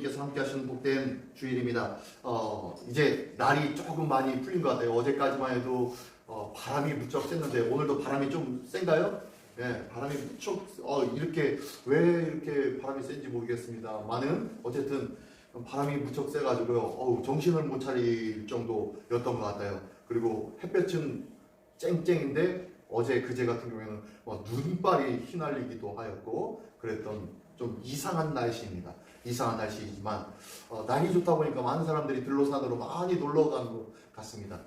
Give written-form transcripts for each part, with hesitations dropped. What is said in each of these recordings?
주님께서 함께 하시는 복된 주일입니다. 이제 날이 조금 많이 풀린 것 같아요. 어제까지만 해도 바람이 무척 셌는데 오늘도 바람이 좀 센가요? 네, 바람이 무척 이렇게 왜 이렇게 바람이 센지 모르겠습니다. 많은 어쨌든 바람이 무척 세가지고요. 정신을 못 차릴 정도였던 것 같아요. 그리고 햇볕은 쨍쨍인데 어제 그제 같은 경우에는 눈발이 휘날리기도 하였고 그랬던 좀 이상한 날씨입니다. 이상한 날씨이지만 날이 좋다 보니까 많은 사람들이 들로산으로 많이 놀러 간 것 같습니다.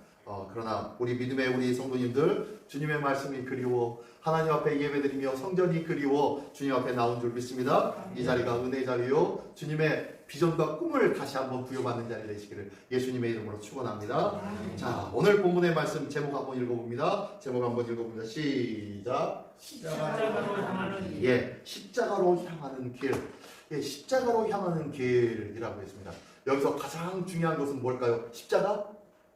그러나 우리 믿음의 우리 성도님들 주님의 말씀이 그리워 하나님 앞에 예배드리며 성전이 그리워 주님 앞에 나온 줄 믿습니다. 이 자리가 은혜의 자리요 주님의 비전과 꿈을 다시 한번 부여받는 자리 되시기를 예수님의 이름으로 축원합니다. 자, 오늘 본문의 말씀 제목 한번 읽어봅니다. 제목 한번 읽어봅니다. 시작. 십자가로 향하는 길. 예, 십자가로 향하는 길. 예, 십자가로 향하는 길이라고 했습니다. 여기서 가장 중요한 것은 뭘까요? 십자가?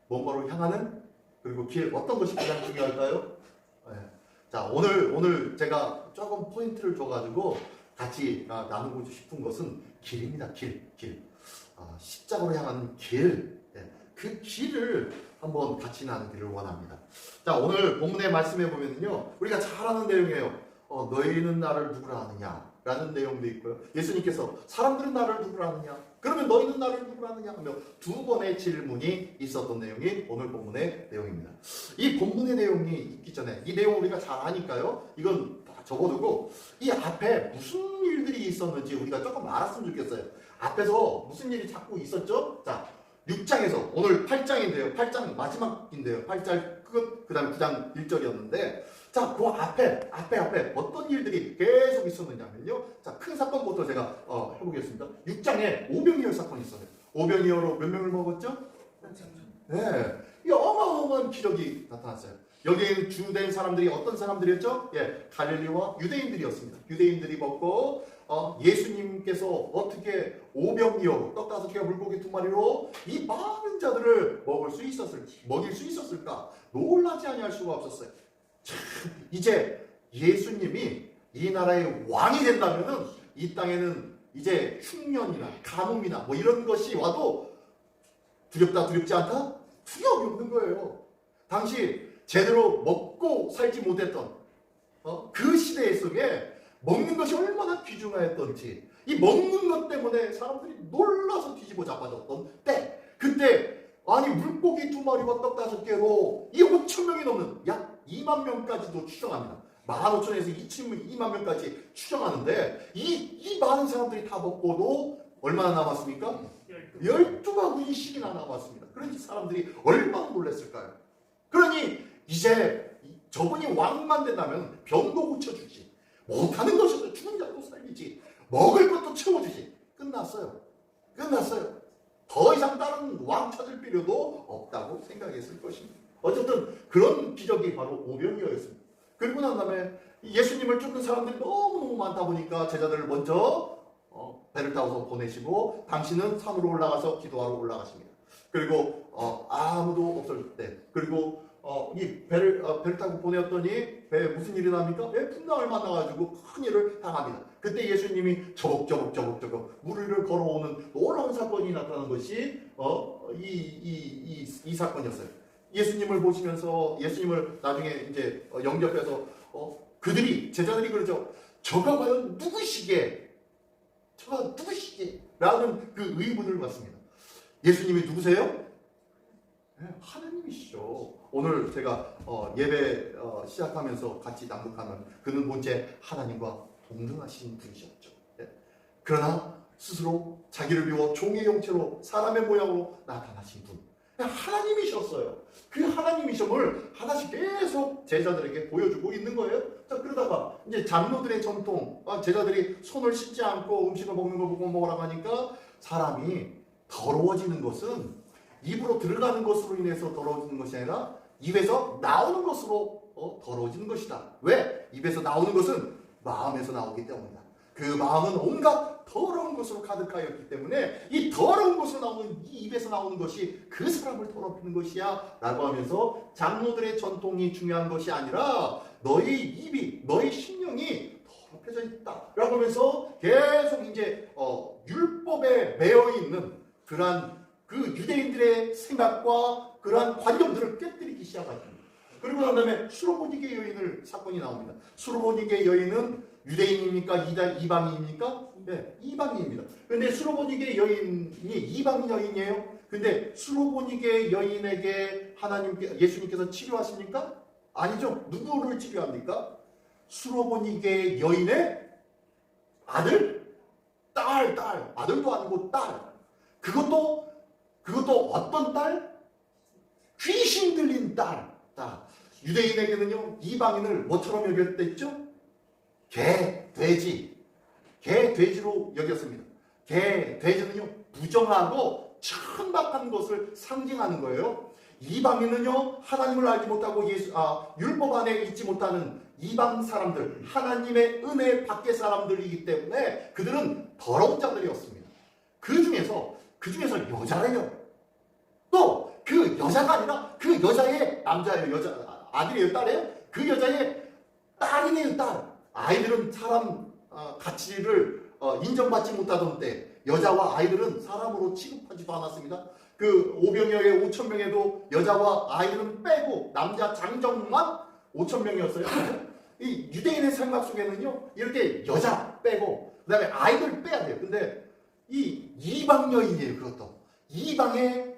뭔가로 향하는? 그리고 길, 어떤 것이 가장 중요할까요? 예. 자, 오늘 제가 조금 포인트를 줘가지고 같이 나누고 싶은 것은 길입니다. 길. 십자가로 향하는 길. 예, 그 길을 한번 같이 나누기를 원합니다. 자, 오늘 본문의 말씀에 보면요, 우리가 잘 아는 내용이에요. 너희는 나를 누구라 하느냐? 라는 내용도 있고요. 예수님께서 사람들은 나를 누구라 하느냐? 그러면 너희는 나를 누구라 하느냐? 하며 두 번의 질문이 있었던 내용이 오늘 본문의 내용입니다. 이 본문의 내용이 있기 전에 이 내용 우리가 잘 아니까요. 이건 다 접어두고 이 앞에 무슨 일들이 있었는지 우리가 조금 알았으면 좋겠어요. 앞에서 무슨 일이 자꾸 있었죠? 자, 6장에서 오늘 8장인데요. 8장 마지막인데요. 8장 끝, 그 다음에 9장 1절이었는데 자, 그 앞에 어떤 일들이 계속 있었느냐면요. 자, 큰 사건부터 제가 해보겠습니다. 6장에 오병이어 사건이 있어요. 오병이어로 몇 명을 먹었죠? 네, 이 어마어마한 기적이 나타났어요. 여기에 주된 사람들이 어떤 사람들이었죠? 예, 갈릴리와 유대인들이었습니다. 유대인들이 먹고 예수님께서 어떻게 오병이어로 떡 5개와 물고기 2마리로 이 많은 자들을 먹일 수 있었을까? 놀라지 아니할 수가 없었어요. 참, 이제 예수님이 이 나라의 왕이 된다면은 이 땅에는 이제 흉년이나 가뭄이나 뭐 이런 것이 와도 두렵다 두렵지 않다? 두려움이 없는 거예요. 당시 제대로 먹고 살지 못했던 그 시대 속에 먹는 것이 얼마나 귀중하였던지 이 먹는 것 때문에 사람들이 놀라서 뒤집어 잡아졌던 때 그때 아니 물고기 2마리와 떡 5개로 이 5,000명이 넘는 약 2만 명까지도 추정합니다. 15,000에서 2만 명까지 추정하는데 이 많은 사람들이 다 먹고도 얼마나 남았습니까? 12바구니씩이나 남았습니다. 그러니 사람들이 얼마나 놀랐을까요? 그러니 이제 저분이 왕만 된다면 병도 고쳐주지, 못하는 것이도 죽은 자도 살리지, 먹을 것도 채워주지. 끝났어요. 더 이상 다른 왕 찾을 필요도 없다고 생각했을 것입니다. 어쨌든 그런 기적이 바로 오병이어였습니다. 그리고 난 다음에 예수님을 쫓는 사람들이 너무너무 많다 보니까 제자들을 먼저 배를 타고서 보내시고 당신은 산으로 올라가서 기도하러 올라가십니다. 그리고 아무도 없을 때 그리고 이 배를 타고 보내었더니 배에 무슨 일이 납니까? 풍랑을 만나가지고 큰 일을 당합니다. 그때 예수님이 저벅저벅 물 위를 걸어오는 놀라운 사건이 나타난 것이 이 사건이었어요. 예수님을 보시면서 예수님을 나중에 이제 영접해서 제자들이 그러죠. 저가 과연 누구시게? 라는 그 의문을 받습니다. 예수님이 누구세요? 네, 하나님이시죠. 오늘 제가 예배 시작하면서 같이 낭독하는 그는 본체 하나님과 동등하신 분이셨죠. 네. 그러나 스스로 자기를 비워 종의 형체로 사람의 모양으로 나타나신 분. 하나님이셨어요. 그 하나님이심을 하나씩 계속 제자들에게 보여주고 있는 거예요. 자, 그러다가 이제 장로들의 전통, 제자들이 손을 씻지 않고 음식을 먹는 걸 보고 먹으라고 하니까 사람이 더러워지는 것은 입으로 들어가는 것으로 인해서 더러워지는 것이 아니라 입에서 나오는 것으로 더러워지는 것이다. 왜? 입에서 나오는 것은 마음에서 나오기 때문이다. 그 마음은 온갖 더러운 것으로 가득하였기 때문에 이 더러운 것으로 나오는 이 입에서 나오는 것이 그 사람을 더럽히는 것이야 라고 하면서 장로들의 전통이 중요한 것이 아니라 너희 입이 너희 심령이 합해져 있다라고 하면서 계속 이제 율법에 매여 있는 그러한 그 유대인들의 생각과 그러한 관념들을 깨뜨리기 시작합니다. 그리고 난 다음에 수로보니게 여인을 사건이 나옵니다. 수로보니게 여인은 유대인입니까? 이방인입니까? 네, 이방인입니다. 근데 수로보니게 여인이 이방인 여인이에요. 근데 수로보니게 여인에게 예수님께서 치료하십니까? 아니죠. 누구를 치료합니까? 수로보니게 여인의 아들? 딸. 아들도 아니고 딸. 그것도 어떤 딸? 귀신 들린 딸. 유대인에게는요, 이방인을 뭐처럼 여겼댔죠? 돼지로 여겼습니다. 돼지는요, 부정하고 천박한 것을 상징하는 거예요. 이방인은요, 하나님을 알지 못하고 율법 안에 있지 못하는 이방 사람들, 하나님의 은혜 밖의 사람들이기 때문에 그들은 더러운 자들이었습니다. 그 중에서 여자래요. 또 그 여자가 아니라 그 여자의 남자예요. 아들이에요, 딸이에요? 그 여자의 딸이네요, 딸. 아이들은 사람 가치를 인정받지 못하던 때 여자와 아이들은 사람으로 취급하지도 않았습니다. 그 5병여에 5,000명에도 여자와 아이들은 빼고 남자 장정만 5,000명이었어요. 이 유대인의 생각 속에는요, 이렇게 여자 빼고 그 다음에 아이들 빼야 돼요. 근데 이 이방 여인이에요. 그것도 이방의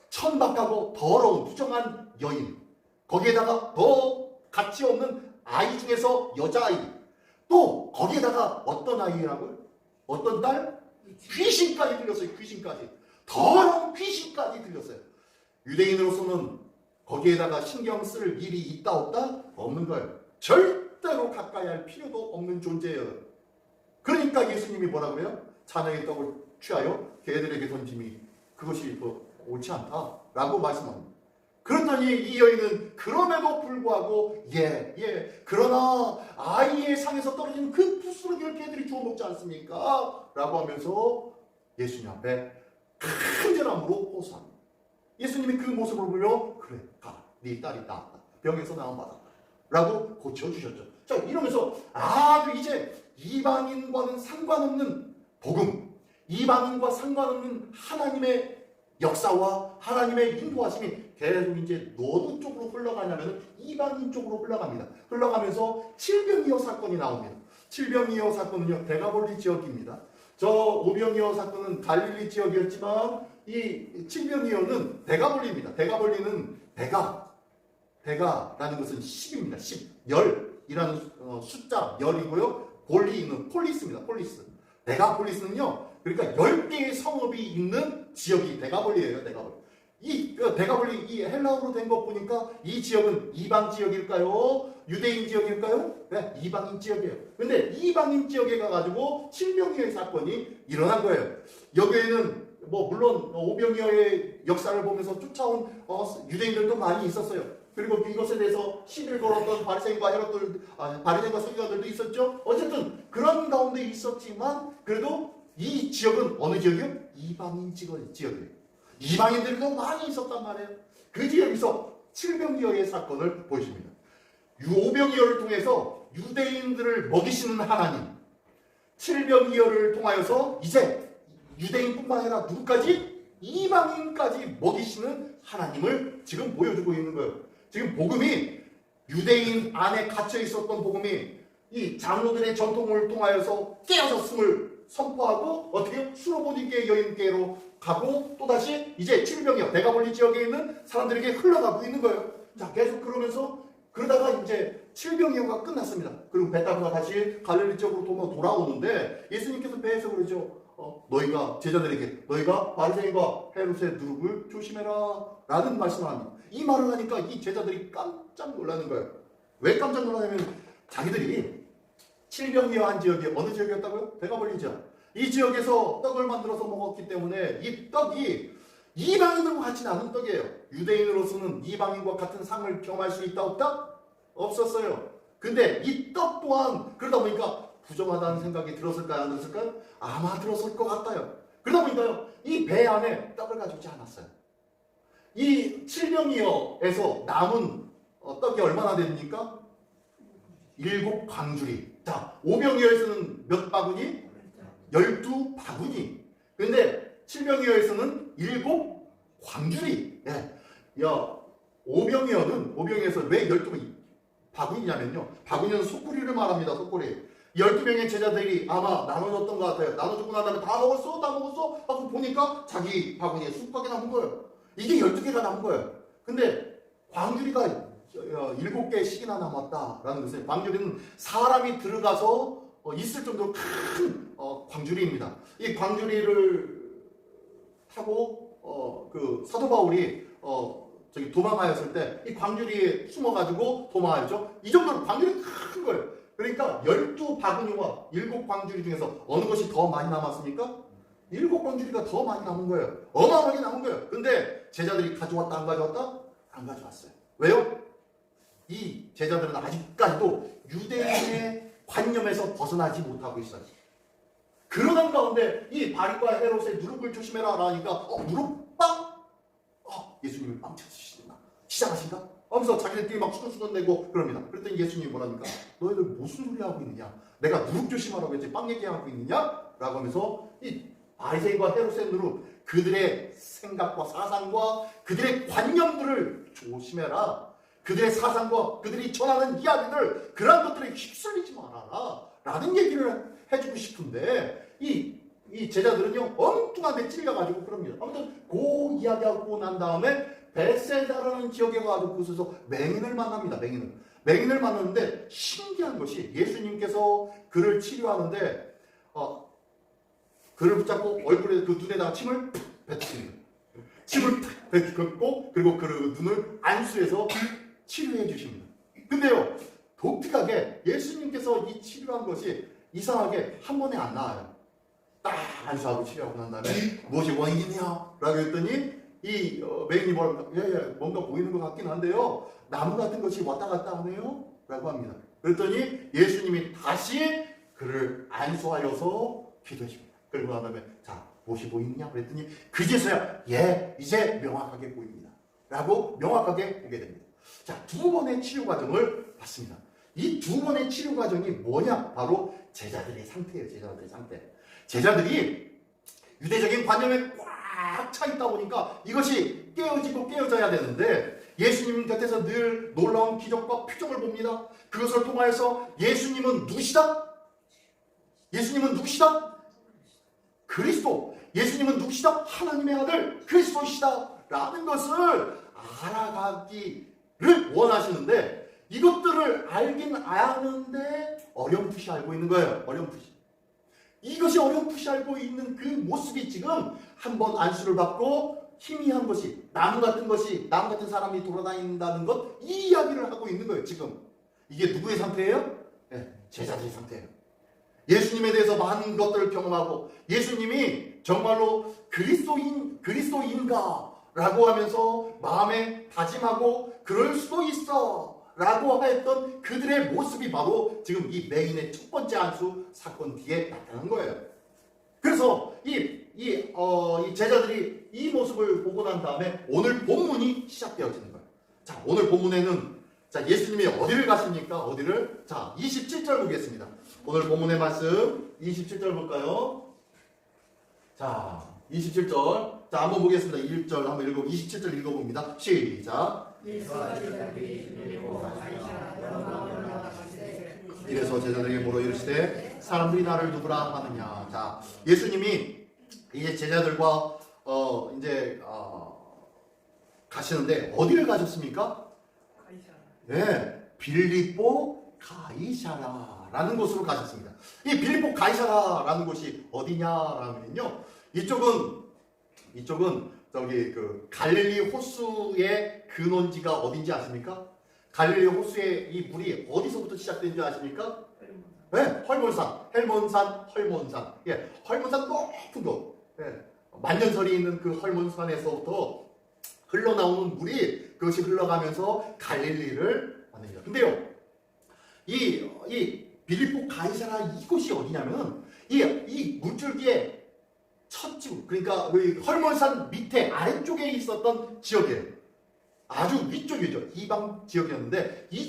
천박하고 더러운 부정한 여인, 거기에다가 더 가치 없는 아이 중에서 여자아이, 또 거기에다가 어떤 아이라고요? 어떤 딸? 귀신까지 들렸어요. 귀신까지. 더러운 귀신까지 들렸어요. 유대인으로서는 거기에다가 신경 쓸 일이 있다 없다? 없는 거예요. 절대로 가까이 할 필요도 없는 존재예요. 그러니까 예수님이 뭐라고 해요? 자네의 떡을 취하여 개들에게 던짐이 그것이 옳지 않다라고 말씀합니다. 그랬더니 이 여인은 그럼에도 불구하고 그러나 아이의 상에서 떨어진 그 부스러기를 개들이 주워 먹지 않습니까? 라고 하면서 예수님 앞에 큰절함으로 호소합니다. 예수님이 그 모습을 보며 그래, 가, 네 딸이 나았다, 병에서 나음 받았다 라고 고쳐주셨죠. 자, 이러면서 이제 이방인과는 상관없는 복음, 이방인과 상관없는 하나님의 역사와 하나님의 인도하심이 계속 이제 어느 쪽으로 흘러가냐면 이방인 쪽으로 흘러갑니다. 흘러가면서 칠병이어 사건이 나옵니다. 칠병이어 사건은요, 데가볼리 지역입니다. 저 오병이어 사건은 갈릴리 지역이었지만 이 칠병이어는 데가볼리입니다. 데가볼리는 데가라는 것은 10입니다. 10, 열이라는 숫자 열이고요. 볼리는 폴리스입니다. 폴리스. 데가폴리스는요, 그러니까 10개의 성읍이 있는 지역이 데가볼리예요. 데가볼리. 이 데가볼리, 이 헬라어로 된 것 보니까 이 지역은 이방 지역일까요? 유대인 지역일까요? 네, 이방인 지역이에요. 근데 이방인 지역에 가가지고 칠병이어의 사건이 일어난 거예요. 여기에는 물론 오병이어의 역사를 보면서 쫓아온 유대인들도 많이 있었어요. 그리고 이것에 대해서 시비를 걸었던 바리새인과 서기관들도 있었죠. 어쨌든 그런 가운데 있었지만 그래도 이 지역은 어느 지역이요? 이방인 지역이에요. 이방인들도 많이 있었단 말이에요. 그 지역에서 칠병이어의 사건을 보여줍니다. 오병이어를 통해서 유대인들을 먹이시는 하나님, 칠병이어를 통하여서 이제 유대인뿐만 아니라 누구까지? 이방인까지 먹이시는 하나님을 지금 보여주고 있는 거예요. 지금 복음이 유대인 안에 갇혀 있었던 복음이 이 장로들의 전통을 통하여서 깨어졌음을 선포하고 어떻게 수로보니게 여인께로 가고 또다시 이제 칠병이어 데가볼리 지역에 있는 사람들에게 흘러가고 있는 거예요. 자, 계속 그러다가 이제 칠병이어가 끝났습니다. 그리고 배 타고 다시 갈릴리 지역으로 돌아오는데 예수님께서 배에서 그러죠. 너희가 제자들에게 너희가 바리새인과 헤롯의 누룩을 조심해라 라는 말씀을 합니다. 이 말을 하니까 이 제자들이 깜짝 놀라는 거예요. 왜 깜짝 놀라냐면 자기들이 칠병이어 한 지역이 어느 지역이었다고요? 데가볼리 지역. 이 지역에서 떡을 만들어서 먹었기 때문에 이 떡이 이방인들과 같이 나눈 떡이에요. 유대인으로서는 이방인과 같은 상을 경험할 수 있다 없다? 없었어요. 근데 이 떡 또한 그러다 보니까 부정하다는 생각이 들었을까요? 안 들었을까요? 아마 들었을 것 같아요. 그러다 보니까요, 이 배 안에 떡을 가져오지 않았어요. 이 칠병이어에서 남은 떡이 얼마나 됩니까? 일곱 광주리. 자, 오병이어에서는 몇 바구니? 12바구니. 근데 칠병이어에서는 일곱 광주리. 예. 야, 오병이어에서 왜 12바구니냐면요. 바구니는 소쿠리를 말합니다. 소쿠리. 12명의 제자들이 아마 나눠줬던 것 같아요. 나눠주고 난 다음에 다 먹었어? 다 먹었어? 하고 보니까 자기 바구니에 20개가 남은 거예요. 이게 12개가 남은 거예요. 근데 광주리가 7개씩이나 남았다라는 것은, 광주리는 사람이 들어가서 있을 정도로 큰 광주리입니다. 이 광주리를 타고 그 사도 바울이 도망하였을 때 이 광주리에 숨어가지고 도망하였죠. 이 정도로 광주리 큰 거예요. 그러니까 12바구니와 7광주리 중에서 어느 것이 더 많이 남았습니까? 7광주리가 더 많이 남은 거예요. 어마어마하게 남은 거예요. 근데 제자들이 가져왔다 안 가져왔다? 안 가져왔어요. 왜요? 이 제자들은 아직까지도 유대인의 관념에서 벗어나지 못하고 있어요. 그러던 가운데 이 바리과 헤롯의 누룩을 조심해라 라니까 누룩빵? 예수님이 빵 찾으시나? 시작하신가? 하면서 자기들끼리 막 수근수근대고 그럽니다. 그랬더니 예수님이 뭐랍니까? 너희들 무슨 소리 하고 있느냐? 내가 누룩 조심하라고 했지 빵 얘기하고 있느냐? 라고 하면서 이 바리새인과 헤롯의 누룩, 그들의 생각과 사상과 그들의 관념들을 조심해라. 그들의 사상과 그들이 전하는 이야기들, 그런 것들에 휩쓸리지 말아라 라는 얘기를 해주고 싶은데 이 제자들은요 엉뚱하게 찔려가지고 그럽니다. 아무튼 그 이야기하고 난 다음에 베세다라는 지역에 가서 그곳에서 맹인을 만납니다. 맹인을 만났는데 신기한 것이 예수님께서 그를 치료하는데 그를 붙잡고 얼굴에 그 눈에다가 침을 푹 뱉습니다. 침을 푹 뱉고 그리고 그 눈을 안수해서 치료해 주십니다. 근데요 독특하게 예수님께서 이 치료한 것이 이상하게 한 번에 안 나와요. 딱 안수하고 치료하고 난 다음에 무엇이 원인이냐? 라고 했더니 이 맹인이 뭔가 보이는 것 같긴 한데요. 나무 같은 것이 왔다 갔다 하네요. 라고 합니다. 그랬더니 예수님이 다시 그를 안수하여서 기도하십니다. 그리고 난 다음에 자 무엇이 보이느냐? 그랬더니 그제서야 이제 명확하게 보입니다. 라고 명확하게 보게 됩니다. 자, 두 번의 치료 과정을 봤습니다. 이 두 번의 치료 과정이 뭐냐? 바로 제자들의 상태예요. 제자들의 상태. 제자들이 유대적인 관념에 꽉 차 있다 보니까 이것이 깨어져야 되는데 예수님 곁에서 늘 놀라운 기적과 표적을 봅니다. 그것을 통하여서 예수님은 누구시다? 예수님은 누구시다? 그리스도. 예수님은 누구시다? 하나님의 아들 그리스도시다 라는 것을 알아가기를 원하시는데 이것들을 알긴 아는데 어렴풋이 알고 있는 거예요. 어렴풋이. 이것이 어렴풋이 알고 있는 그 모습이 지금 한번 안수를 받고 희미한 것이 나무 같은 사람이 돌아다닌다는 것, 이 이야기를 하고 있는 거예요. 지금 이게 누구의 상태예요? 제자들의 상태예요. 예수님에 대해서 많은 것들을 경험하고 예수님이 정말로 그리스도인가 라고 하면서 마음에 다짐하고 그럴 수도 있어 라고 했던 그들의 모습이 바로 지금 이 맹인의 첫 번째 안수 사건 뒤에 나타난 거예요. 그래서 이 제자들이 이 모습을 보고 난 다음에 오늘 본문이 시작되어지는 거예요. 자, 오늘 본문에는 자, 예수님이 어디를 가십니까? 어디를? 자, 27절 보겠습니다. 오늘 본문의 말씀 27절 볼까요? 자, 27절. 자, 한번 보겠습니다. 1절 한번 27절 읽어봅니다. 시작. 이래서 제자들에게 물어 이르시되 사람들이 나를 누구라 하느냐. 자, 예수님이 이제 제자들과 가시는데 어디를 가셨습니까? 네, 빌립보 가이사라라는 곳으로 가셨습니다. 이 빌립보 가이사라라는 곳이 어디냐라면요, 이쪽은 저기 그 갈릴리 호수의 근원지가 어딘지 아십니까? 갈릴리 호수의 이 물이 어디서부터 시작된지 아십니까? 네, 헐몬산. 예, 헐몬산 높은 곳. 예, 만년설이 있는 그 헐몬산에서부터 흘러나오는 물이 그것이 흘러가면서 갈릴리를 만듭니다. 근데요, 이 빌립보 가이사라 이곳이 어디냐면 이 물줄기의 첫 지구, 그러니까 헐몬산 밑에 아래쪽에 있었던 지역이에요. 아주 위쪽이죠. 이방 지역이었는데 이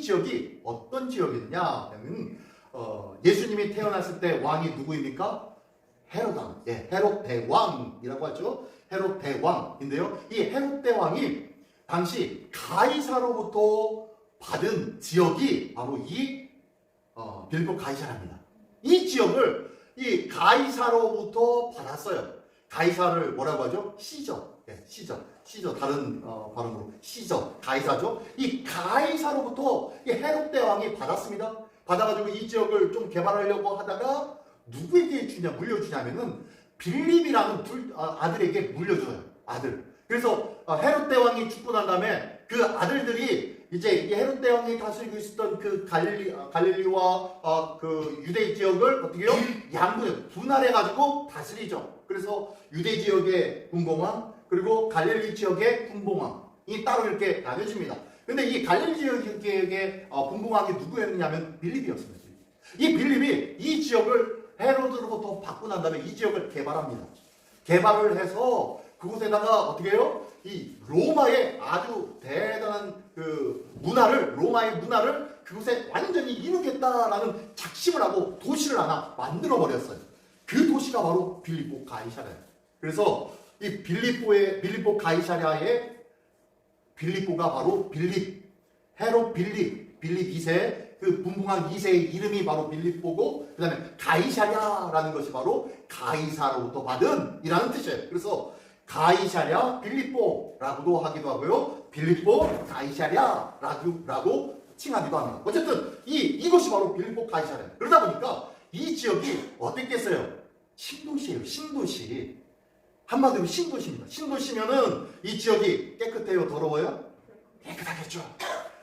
지역이 어떤 지역이었냐 하면 예수님이 태어났을 때 왕이 누구입니까? 헤롯왕. 예, 헤롯 대왕이라고 하죠. 헤롯 대왕인데요. 이 헤롯 대왕이 당시 가이사로부터 받은 지역이 바로 이 빌립보 가이사라입니다. 이 지역을 이 가이사로부터 받았어요. 가이사를 뭐라고 하죠? 시저. 예, 시저 다른 발음으로 시저, 가이사죠. 이 가이사로부터 이 헤롯 대왕이 받았습니다. 받아가지고 이 지역을 좀 개발하려고 하다가 누구에게 물려주냐면은 빌립이라는 아들에게 물려줘요. 아들. 그래서 헤롯 대왕이 죽고 난 다음에 그 아들들이 이제 이 헤롯 대왕이 다스리고 있었던 그 갈릴리와 그 유대 지역을 어떻게 해요? 분할해가지고 다스리죠. 그래서 유대 지역의 군봉왕 그리고 갈릴리 지역의 군봉왕이 따로 이렇게 나눠집니다. 근데 이 갈릴리 지역의 군봉왕이 누구였냐면 빌립이었습니다. 이 빌립이 이 지역을 헤로드로부터 받고 난 다음에 이 지역을 개발합니다. 개발을 해서 그곳에다가 어떻게 해요? 이 로마의 아주 대단한 로마의 문화를 그곳에 완전히 이루겠다라는 작심을 하고 도시를 하나 만들어 버렸어요. 그 도시가 바로 빌립보 가이사랴예요. 그래서 이 빌립보 가이사랴의 빌립보가 바로 헤롯 빌립 2세 그 분봉왕 2세의 이름이 바로 빌립보고 그 다음에 가이사랴라는 것이 바로 가이사로부터 받은 이라는 뜻이에요. 그래서 가이사랴 빌립보라고도 하기도 하고요. 빌립보 가이사랴라고 칭하기도 합니다. 어쨌든 이것이 바로 빌립보 가이사랴. 그러다 보니까 이 지역이 어땠겠어요? 신도시예요. 신도시. 한마디로 신도시입니다. 신도시면은 이 지역이 깨끗해요? 더러워요? 깨끗하겠죠.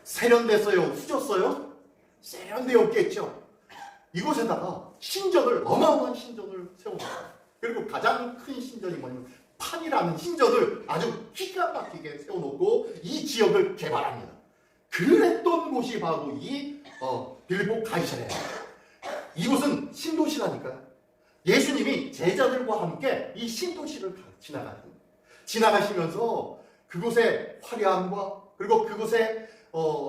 세련됐어요? 후졌어요? 세련되었겠죠. 이곳에다가 어마어마한 신전을 세워놨어요. 그리고 가장 큰 신전이 뭐냐면 판이라는 신전을 아주 기가 막히게 세워놓고 이 지역을 개발합니다. 그랬던 곳이 바로 이 빌립보 가이사랴예요. 이곳은 신도시라니까요. 예수님이 제자들과 함께 이 신도시를 지나가시면서 그곳의 화려함과 그리고 그곳에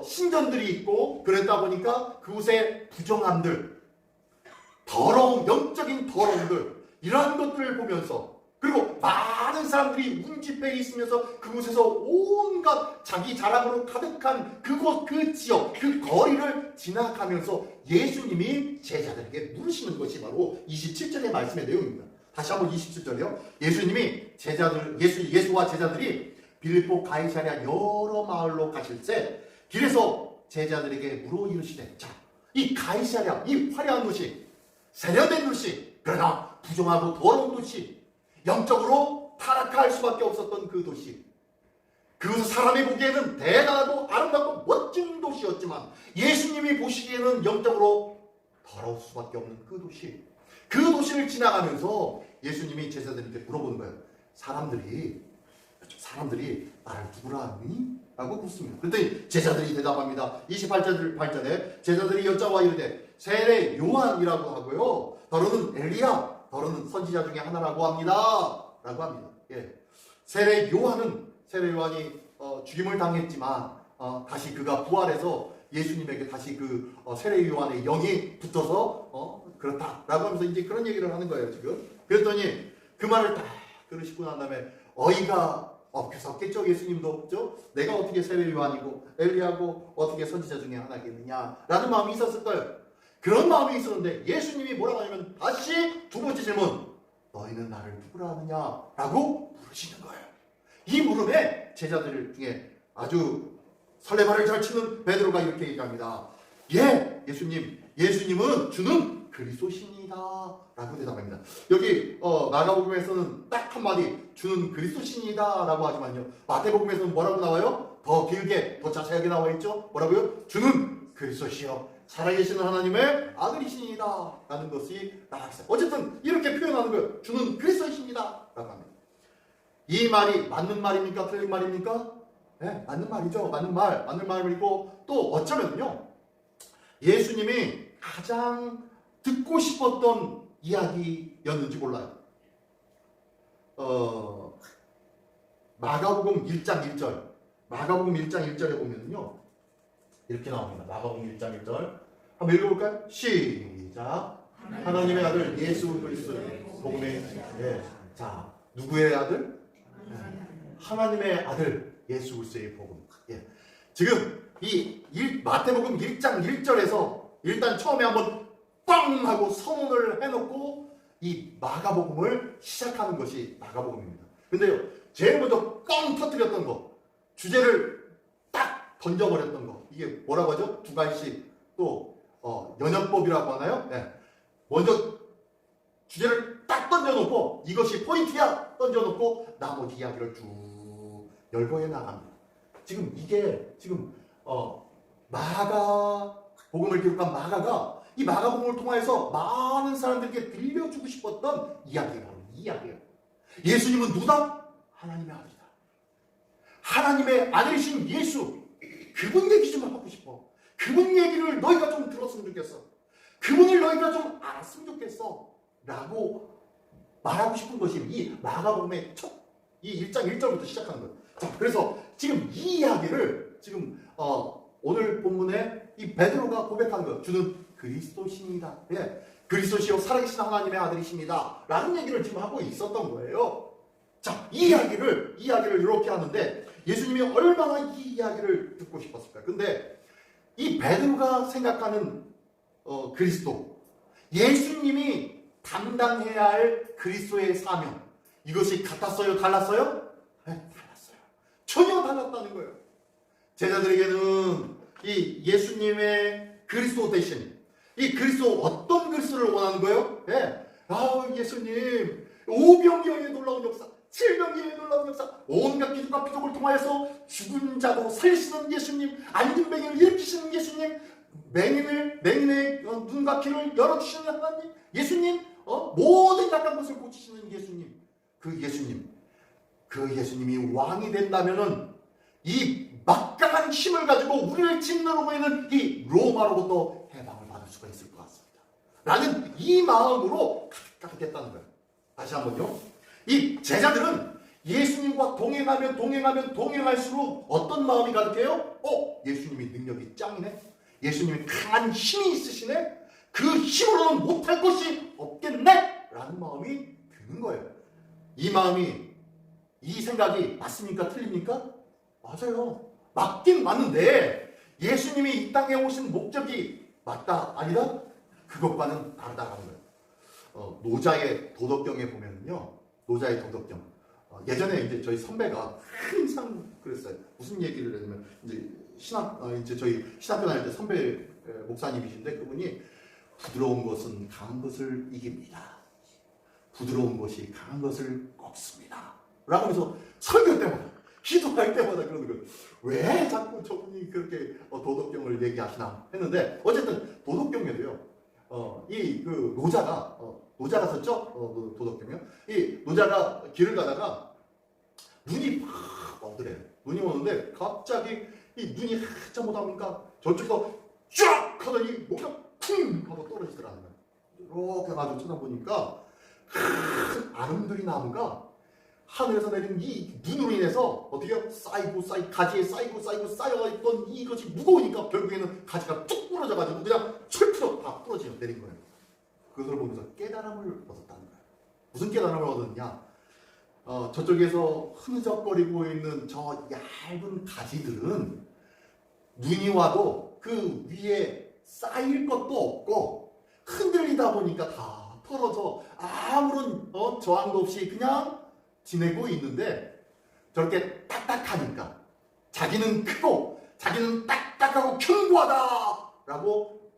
신전들이 있고 그랬다 보니까 그곳의 부정함들, 영적인 더러움들 이러한 것들을 보면서 그리고 많은 사람들이 운집해 있으면서 그곳에서 온갖 자기 자랑으로 가득한 그 지역, 그 거리를 지나가면서 예수님이 제자들에게 물으시는 것이 바로 27절의 말씀의 내용입니다. 다시 한번 27절이요. 예수와 제자들이 빌립보 가이사랴 여러 마을로 가실 때 길에서 제자들에게 물어 이르시되 자, 이 가이사랴, 이 화려한 도시, 세련된 도시, 그러나 부정하고 더러운 도시, 영적으로 타락할 수밖에 없었던 그 도시, 그것은 사람이 보기에는 대단하고 아름답고 멋진 도시였지만 예수님이 보시기에는 영적으로 더러울 수밖에 없는 그 도시를 지나가면서 예수님이 제자들한테 물어보는 거예요. 사람들이 나를 누구라 하니? 라고 묻습니다. 그랬더니 제자들이 대답합니다. 28절에 제자들이 여짜와 이르되 세례 요한이라고 하고요. 더러는 엘리야, 더러는 선지자 중에 하나라고 합니다. 라고 합니다. 예. 세례 요한이 죽임을 당했지만 다시 그가 부활해서 예수님에게 다시 세례 요한의 영이 붙어서 그렇다라고 하면서 이제 그런 얘기를 하는 거예요 지금. 그랬더니 그 말을 딱 들으시고 난 다음에 어이가 없겠죠. 예수님도 없죠. 내가 어떻게 세례 요한이고 엘리야고 어떻게 선지자 중에 하나겠느냐라는 마음이 있었을 거예요. 그런 마음이 있었는데 예수님이 뭐라고 하냐면 다시 두 번째 질문, 너희는 나를 누구라 하느냐라고 물으시는 거예요. 이 물음에 제자들 중에 아주 설레발을 잘 치는 베드로가 이렇게 얘기합니다. 예, 예수님은 주는 그리스도시니이다 라고 대답합니다. 여기 마가복음에서는 딱 한마디 주는 그리스도시니이다 라고 하지만요, 마태복음에서는 뭐라고 나와요? 더 길게 더 자세하게 나와 있죠. 뭐라고요? 주는 그리스도시요 살아계시는 하나님의 아들이시니이다 라는 것이 나와 있어요. 어쨌든 이렇게 표현하는 거예요. 주는 그리스도이십니다 라고 합니다. 이 말이 맞는 말입니까? 틀린 말입니까? 네, 맞는 말이죠. 맞는 말이고 또 어쩌면요, 예수님이 가장 듣고 싶었던 이야기였는지 몰라요. 마가복음 1장 1절 마가복음 1장 1절에 보면요. 이렇게 나옵니다. 마가복음 1장 1절. 한번 읽어볼까요? 시작. 하나님의 아들 예수 그리스도의 복음의 자, 누구의 아들? 하나님의 아들 예수 그리스도의 복음. 지금 이 마태복음 1장 1절에서 일단 처음에 한번 빵 하고 선언을 해놓고 이 마가복음을 시작하는 것이 마가복음입니다. 근데요, 제일 먼저 뻥 터뜨렸던 거, 주제를 딱 던져버렸던 거, 이게 뭐라고 하죠? 두 가지씩 또 연역법이라고 하나요? 먼저 주제를 딱 던져놓고 이것이 포인트야 던져놓고 나머지 이야기를 쭉 열거해 나갑니다. 지금 이게 지금 마가복음을 기록한 마가가 이 마가복음을 통해서 많은 사람들에게 들려주고 싶었던 이야기가 바로 이 이야기예요. 예수님은 누구다? 하나님의 아들이다. 하나님의 아들이신 예수, 그분 얘기 좀 하고 싶어. 그분 얘기를 너희가 좀 들었으면 좋겠어. 그분을 너희가 좀 알았으면 좋겠어. 라고 말하고 싶은 것이 이 마가복음의 이 1장 1절부터 시작하는 거예요. 자, 그래서 지금 이 이야기를 지금 오늘 본문에 이 베드로가 고백하는 거예요. 주는 그리스도십니다. 그리스도시요 살아계신 하나님의 아들이십니다. 라는 얘기를 지금 하고 있었던 거예요. 자, 이 이야기를 이렇게 하는데 예수님이 얼마나 이 이야기를 듣고 싶었을까요? 근데 이 베드로가 생각하는 그리스도, 예수님이 담당해야 할 그리스도의 사명, 이것이 같았어요? 달랐어요? 달랐어요. 전혀 달랐다는 거예요. 제자들에게는 이 예수님의 그리스도 대신 이 그리스도 어떤 그리스도를 원하는 거예요? 예수님, 오병이어의 놀라운 역사, 칠병이어의 놀라운 역사, 온갖 기적과 피적을 통하여서 죽은 자도 살리시는 예수님, 앉은 맹인을 일으키시는 예수님, 맹인의 눈과 귀를 열어주시는 하나님, 예수님, 모든 약한 것을 고치시는 예수님, 그 예수님이 왕이 된다면은 이 막강한 힘을 가지고 우리를 짓누르고 있는 이 로마로부터 해방을 받을 수가 있을 것 같습니다. 라는 이 마음으로 가득했다는 거예요. 다시 한번요. 이 제자들은 예수님과 동행할수록 어떤 마음이 가득해요? 예수님이 능력이 짱이네. 예수님이 강한 힘이 있으시네. 그 힘으로는 못할 것이 없겠네. 라는 마음이 드는 거예요. 이 생각이 맞습니까? 틀립니까? 맞아요. 맞긴 맞는데 예수님이 이 땅에 오신 목적이 맞다 아니다? 그것과는 다르다는 거예요. 노자의 도덕경에 보면요, 노자의 도덕경, 예전에 이제 저희 선배가 항상 그랬어요. 무슨 얘기를 했냐면 이제 저희 신학교 다닐 때 선배 목사님이신데 그분이 부드러운 것은 강한 것을 이깁니다. 부드러운 것이 강한 것을 꺾습니다. 라고 하면서 설교 때마다, 기도할 때마다 그러는 거예요. 왜 자꾸 저분이 그렇게 도덕경을 얘기하시나 했는데, 어쨌든 도덕경에도요, 노자가 썼죠? 도덕경이요. 이 노자가 길을 가다가 눈이 막 오더래요. 눈이 오는데 갑자기 이 눈이 한참 오다 보니까 저쪽에서 쫙 하더니 목이 쿵 하고 떨어지더라는 거예요. 이렇게 가지고 쳐다보니까 큰 아름드리 나무가 하늘에서 내린 이 눈으로 인해서 어떻게 가지에 쌓여있던 이것이 무거우니까 결국에는 가지가 쭉 부러져가지고 그냥 철푸러 다 부러지고 내린 거예요. 그것을 보면서 깨달음을 얻었다는 거예요. 무슨 깨달음을 얻었냐? 저쪽에서 흐느적거리고 있는 저 얇은 가지들은 눈이 와도 그 위에 쌓일 것도 없고 흔들리다 보니까 다 떨어져 아무런 저항도 없이 그냥 지내고 있는데, 저렇게 딱딱하니까 자기는 크고 자기는 딱딱하고 견고하다라고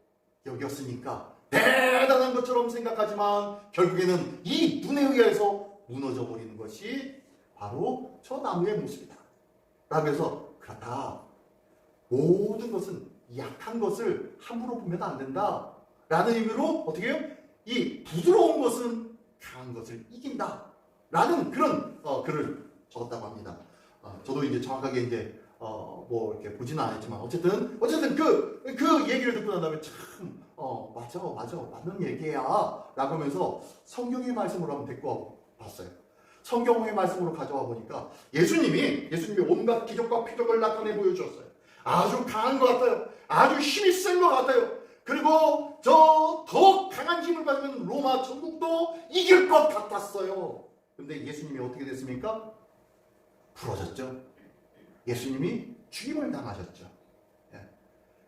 여겼으니까 대단한 것처럼 생각하지만 결국에는 이 눈에 의해서 무너져 버리는 것이 바로 저 나무의 모습이다 라고 해서, 그렇다, 모든 것은 약한 것을 함부로 보면 안 된다 라는 의미로 어떻게 해요? 이 부드러운 것은 강한 것을 이긴다 라는 그런 글을 적었다고 합니다. 저도 이제 정확하게 이제 이렇게 보지는 않았지만 어쨌든 그 얘기를 듣고 난 다음에 참 맞아 맞는 얘기야 라고 하면서 성경의 말씀으로 한번 데리고 봤어요. 성경의 말씀으로 가져와 보니까 예수님이 온갖 기적과 표적을 나타내 보여주었어요. 아주 강한 것 같아요. 아주 힘이 센 것 같아요. 그리고 저 더 강한 힘을 가지면 로마 전국도 이길 것 같았어요. 근데 예수님이 어떻게 됐습니까? 부러졌죠. 예수님이 죽임을 당하셨죠.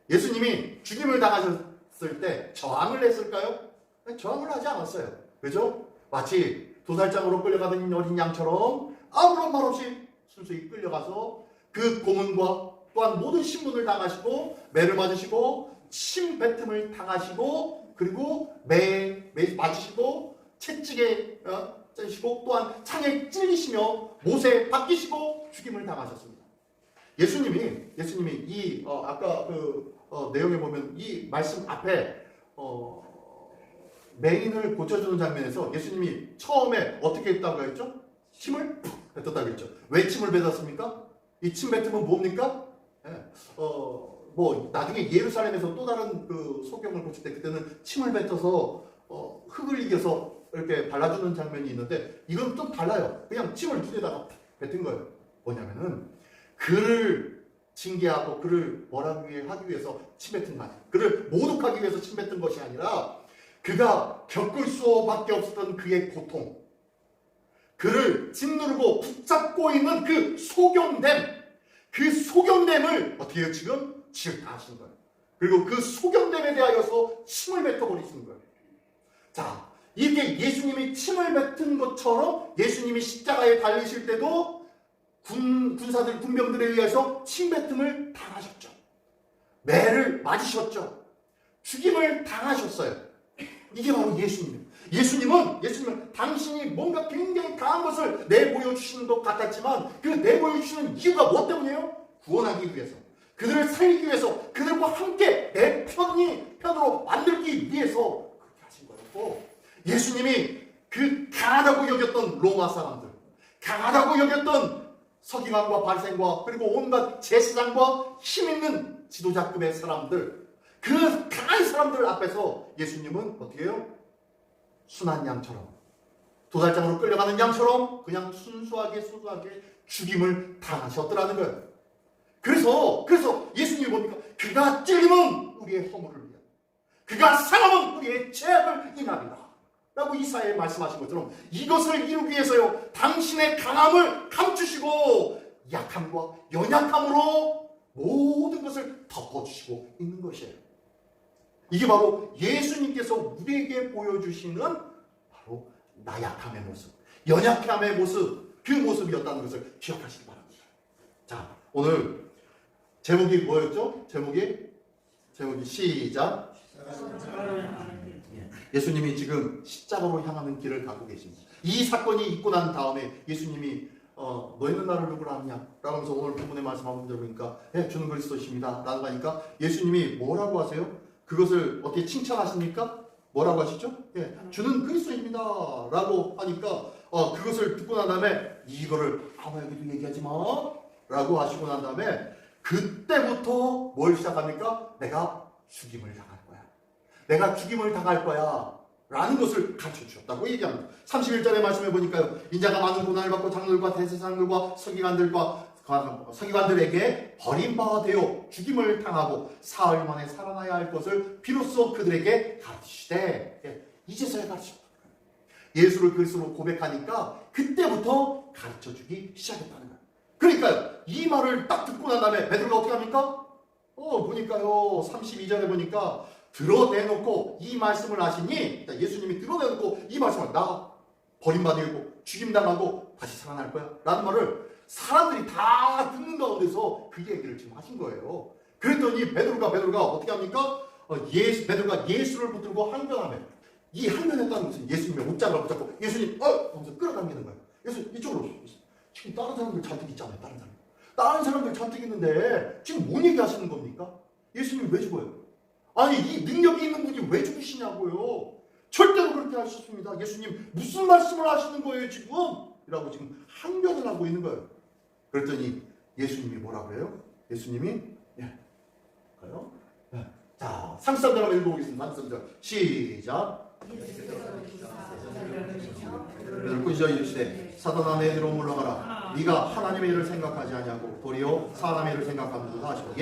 예수님이 죽임을 당하셨을 때 저항을 했을까요? 저항을 하지 않았어요. 그죠? 마치 도살장으로 끌려가던 어린 양처럼 아무런 말 없이 순수히 끌려가서 그 고문과 또한 모든 신문을 당하시고 매를 맞으시고 침 뱉음을 당하시고 그리고 매 맞으시고 채찍에 찌시고 또한 창에 찔리시며 못에 박히시고 죽임을 당하셨습니다. 예수님이 이 아까 내용에 보면 이 말씀 앞에 맹인을 고쳐주는 장면에서 예수님이 처음에 어떻게 했다고 했죠? 침을 푹 뱉었다고 했죠. 왜 침을 뱉었습니까? 이 침 뱉음은 뭡니까? 나중에 예루살렘에서 또 다른 그 소경을 고칠 때 그때는 침을 뱉어서 흙을 이겨서 이렇게 발라주는 장면이 있는데 이건 좀 달라요. 그냥 침을 눈에다가 뱉은 거예요. 뭐냐면은 그를 징계하고 그를 하기 위해서 침 뱉은 거 아니에요. 그를 모독하기 위해서 침 뱉은 것이 아니라 그가 겪을 수밖에 없었던 그의 고통, 그를 짓누르고 붙잡고 있는 그 소경됨을 어떻게 해요? 지금 지읒하신 거예요. 그리고 그 소경됨에 대하여서 침을 뱉어버리신 거예요. 자, 이게 예수님이 침을 뱉은 것처럼 예수님이 십자가에 달리실 때도 군병들에 의해서 침뱉음을 당하셨죠. 매를 맞으셨죠. 죽임을 당하셨어요. 이게 바로 예수님이에요. 예수님은 당신이 뭔가 굉장히 강한 것을 내보여주시는 것 같았지만 그 내보여주시는 이유가 무엇 때문이에요? 구원하기 위해서, 그들을 살리기 위해서, 그들과 함께 내 편으로 만들기 위해서 그렇게 하신 거였고, 예수님이 그 강하다고 여겼던 로마 사람들, 강하다고 여겼던 서기관과 바리새인과 그리고 온갖 제사장과 힘있는 지도자급의 사람들, 그 강한 사람들 앞에서 예수님은 어떻게 해요? 순한 양처럼, 도살장으로 끌려가는 양처럼 그냥 순수하게 죽임을 당하셨더라는 거예요. 그래서 예수님이 뭡니까? 그가 찔림은 우리의 허물을 위하여, 그가 상함은 우리의 죄악을 인하리라 라고 이사야에 말씀하신 것처럼 이것을 이루기 위해서요, 당신의 강함을 감추시고 약함과 연약함으로 모든 것을 덮어주시고 있는 것이에요. 이게 바로 예수님께서 우리에게 보여주시는 바로 나약함의 모습, 연약함의 모습, 그 모습이었다는 것을 기억하시기 바랍니다. 자, 오늘 제목이 뭐였죠? 제목이 시작. 예수님이 지금 십자가로 향하는 길을 가고 계십니다. 이 사건이 있고 난 다음에 예수님이 너희는 나를 누구라 하냐? 라고 하면서 오늘 본문의 말씀 한번 들어보니까 주는 그리스도십니다 라고 하니까 예수님이 뭐라고 하세요? 그것을 어떻게 칭찬하십니까? 뭐라고 하시죠? 주는 그리스도입니다 라고 하니까 그것을 듣고 난 다음에 이거를 아무에게도 얘기하지 마 라고 하시고 난 다음에 그때부터 뭘 시작합니까? 내가 죽임을 당할 거야. 내가 죽임을 당할 거야 라는 것을 가르쳐 주셨다고 얘기합니다. 31절의 말씀해 보니까요, 인자가 많은 고난을 받고 장로들과 대제사장들과 서기관들에게 버림받아 되어 죽임을 당하고 사흘 만에 살아나야 할 것을 비로소 그들에게 가르치시되, 이제서야 가르치셨다. 예수를 그리스도로 고백하니까 그때부터 가르쳐 주기 시작했다는 거예요. 그러니까요, 이 말을 딱 듣고 난 다음에 베드로가 어떻게 합니까? 보니까요, 32절에 보니까 드러내놓고 이 말씀을 하시니, 예수님이 드러내놓고 이 말씀을, 나 버림받고 죽임당하고 다시 살아날 거야 라는 말을 사람들이 다 듣는 가운데서 그 얘기를 지금 하신 거예요. 그랬더니 베드로가 어떻게 합니까? 베드로가 예수를 붙들고 항변하며, 이 항변했다는 것은 예수님의 옷장을 붙잡고 예수님 하면서 끌어당기는 거예요. 예수님 이쪽으로 오십시오. 지금 다른 사람들 잔뜩 있잖아요. 다른 사람들 잔뜩 있는데 지금 뭔 얘기 하시는 겁니까? 예수님 왜 죽어요? 아니, 이 능력이 있는 분이 왜 죽으시냐고요? 절대로 그렇게 하셨습니다. 예수님 무슨 말씀을 하시는 거예요 지금? 이라고 지금 항변을 하고 있는 거예요. 그랬더니 예수님이 뭐라고 해요? 예수님이 가요? 자, 33절 한번 읽어보겠습니다. 33절 시작. 그래서 꾸짖어 이르시되 사탄아 내 뒤로 물러가라. 네가 하나님의 일을 생각하지 아니하고 도리어 사람의 일을 생각하는도다 하시고,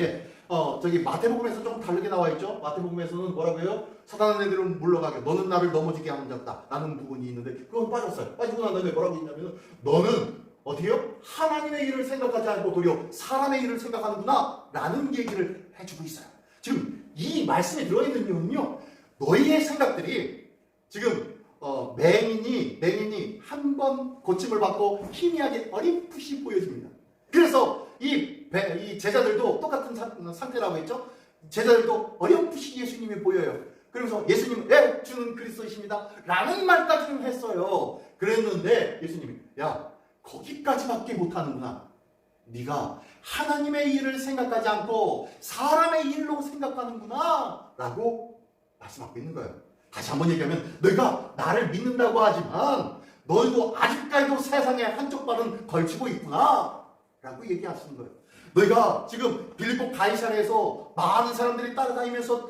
저기 마태복음에서 좀 다르게 나와 있죠. 마태복음에서는 뭐라고 해요? 사탄아 내 뒤로 물러가게 너는 나를 넘어지게 하는 자다 라는 부분이 있는데, 그건 빠졌어요. 빠지고 난 다음에 뭐라고 있냐면, 너는 어떻게 해요? 하나님의 일을 생각하지 않고 도리어 사람의 일을 생각하는구나 라는 얘기를 해주고 있어요. 지금 이 말씀에 들어있는 이유는요, 너희의 생각들이 지금 맹인이 한 번 고침을 받고 희미하게 어렴풋이 보여집니다. 그래서 이 제자들도 똑같은 상태라고 했죠. 제자들도 어렴풋이 예수님이 보여요. 그러면서 예수님은 주는 그리스도이십니다 라는 말까지는 했어요. 그랬는데 예수님이 야 거기까지밖에 못하는구나. 네가 하나님의 일을 생각하지 않고 사람의 일로 생각하는구나 라고 말씀하고 있는 거예요. 다시 한번 얘기하면, 너희가 나를 믿는다고 하지만 너희도 아직까지도 세상에 한쪽 발은 걸치고 있구나 라고 얘기하시는 거예요. 너희가 지금 빌립보 가이사랴에서 많은 사람들이 따라다니면서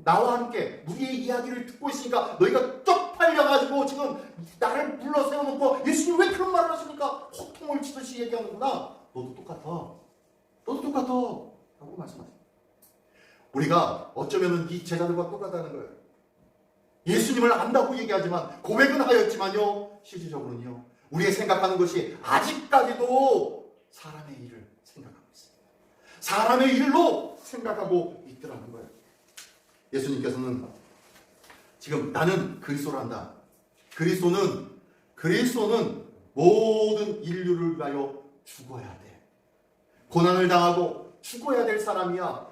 나와 함께 우리의 이야기를 듣고 있으니까 너희가 쪽팔려가지고 지금 나를 불러 세워놓고 예수님 왜 그런 말을 하십니까? 호통을 치듯이 얘기하는구나. 너도 똑같아 라고 말씀하세요. 우리가 어쩌면 이 제자들과 똑같다는 거예요. 예수님을 안다고 얘기하지만, 고백은 하였지만요, 실질적으로는요, 우리의 생각하는 것이 아직까지도 사람의 일을 생각하고 있습니다. 사람의 일로 생각하고 있더라는 거예요. 예수님께서는 지금 나는 그리스도를 한다. 그리스도는 모든 인류를 위하여 죽어야 돼. 고난을 당하고 죽어야 될 사람이야.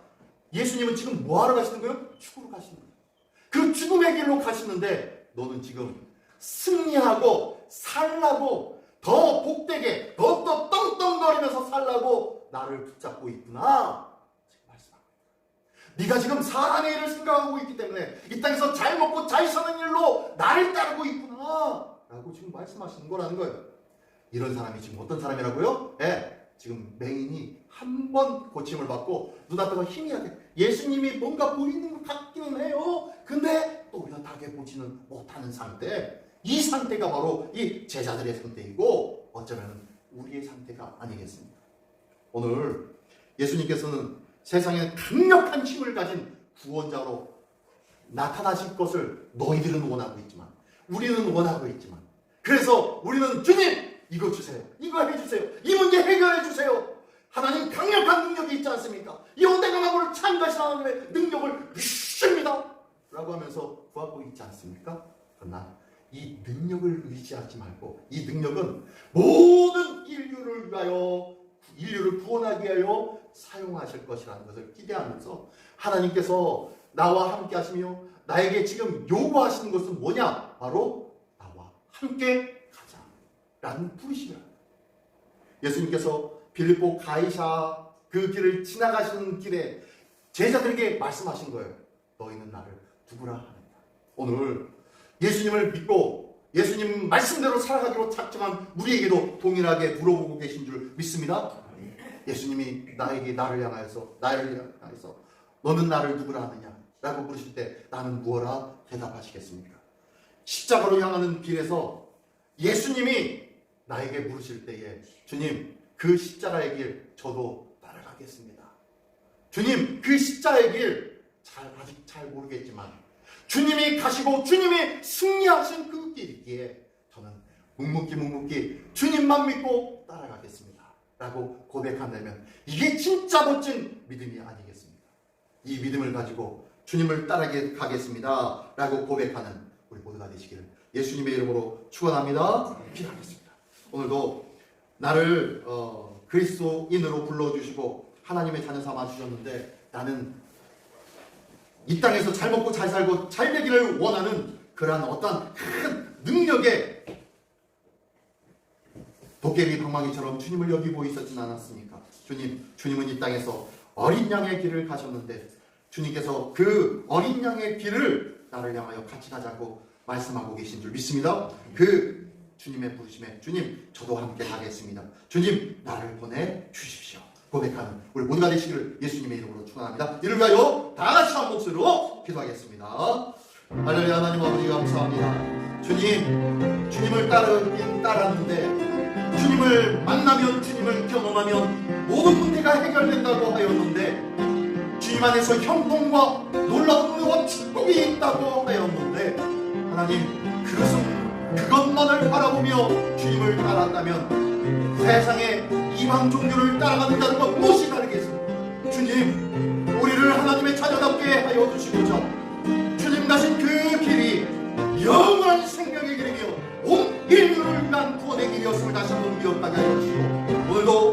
예수님은 지금 뭐하러 가시는 거예요? 죽으러 가시는 거예요. 그 죽음의 길로 가시는데 너는 지금 승리하고 살라고, 더 복되게, 더 떵떵거리면서 살라고 나를 붙잡고 있구나. 지금 말씀합니다. 네가 지금 사람의 일을 생각하고 있기 때문에 이 땅에서 잘 먹고 잘 사는 일로 나를 따르고 있구나 라고 지금 말씀하시는 거라는 거예요. 이런 사람이 지금 어떤 사람이라고요? 지금 맹인이 한 번 고침을 받고 눈앞에서 희미하게 예수님이 뭔가 보이는 것 같기는 해요. 근데 또렷하게 보지는 못하는 상태. 이 상태가 바로 이 제자들의 상태이고 어쩌면 우리의 상태가 아니겠습니까? 오늘 예수님께서는 세상에 강력한 힘을 가진 구원자로 나타나실 것을 너희들은 원하고 있지만, 우리는 원하고 있지만, 그래서 우리는 주님 이거 주세요, 이거 해주세요, 이 문제 해결해 주세요. 하나님 강력한 능력이 있지 않습니까? 이 온데가 나무를 창조하신 하나님의 능력을 믿습니다 라고 하면서 구하고 있지 않습니까? 그러나 이 능력을 의지하지 말고, 이 능력은 모든 인류를 위하여, 인류를 구원하기 위하여 사용하실 것이라는 것을 기대하면서, 하나님께서 나와 함께 하시며 나에게 지금 요구하시는 것은 뭐냐? 바로 나와 함께 가자 라는 부르심이라. 예수님께서 빌립보 가이사 그 길을 지나가시는 길에 제자들에게 말씀하신 거예요. 너희는 나를 누구라 하느냐. 오늘 예수님을 믿고 예수님 말씀대로 살아가기로 작정한 우리에게도 동일하게 물어보고 계신 줄 믿습니다. 예수님이 나를 향하여서 너는 나를 누구라 하느냐 라고 물으실 때 나는 무엇라 대답하시겠습니까? 십자가로 향하는 길에서 예수님이 나에게 물으실 때에, 주님 그 십자가의 길 저도 따라가겠습니다. 주님 그 십자가의 길 아직 잘 모르겠지만 주님이 가시고 주님이 승리하신 그 길이기에 저는 묵묵히 주님만 믿고 따라가겠습니다 라고 고백한다면 이게 진짜 멋진 믿음이 아니겠습니까? 이 믿음을 가지고 주님을 따라가겠습니다 라고 고백하는 우리 모두가 되시기를 예수님의 이름으로 축원합니다. 기도하겠습니다. 오늘도 나를 그리스도인으로 불러주시고 하나님의 자녀 삼아 주셨는데, 나는 이 땅에서 잘 먹고 잘 살고 잘 되기를 원하는 그러한 어떤 큰 능력의 도깨비 방망이처럼 주님을 여기고 있었진 않았습니까? 주님은 이 땅에서 어린 양의 길을 가셨는데 주님께서 그 어린 양의 길을 나를 향하여 같이 가자고 말씀하고 계신 줄 믿습니다. 그 주님의 부르심에 주님 저도 함께 가겠습니다. 주님 나를 보내주십시오 고백하는 우리 모두가 되시기를 예수님의 이름으로 축원합니다. 이를 위하여 다 같이 한 목소리로 기도하겠습니다. 할렐루야. 하나님 아버지 감사합니다. 주님을 따르긴 따랐는데 주님을 만나면, 주님을 경험하면 모든 문제가 해결된다고 하였는데, 주님 안에서 형통과 놀라운 은혜와 축복이 있다고 하였는데, 하나님 그것만을 바라보며 주님을 따랐다면 세상의 이방 종교를 따라가는 자들과 무엇이 다르겠습니까? 주님, 우리를 하나님의 자녀답게 하여 주시고자 주님 가신 그 길이 영원한 생명의 길이며 온 인류를 위한 구원의 길이었음을 다시 한번 기억하게 하여 주시고, 오늘도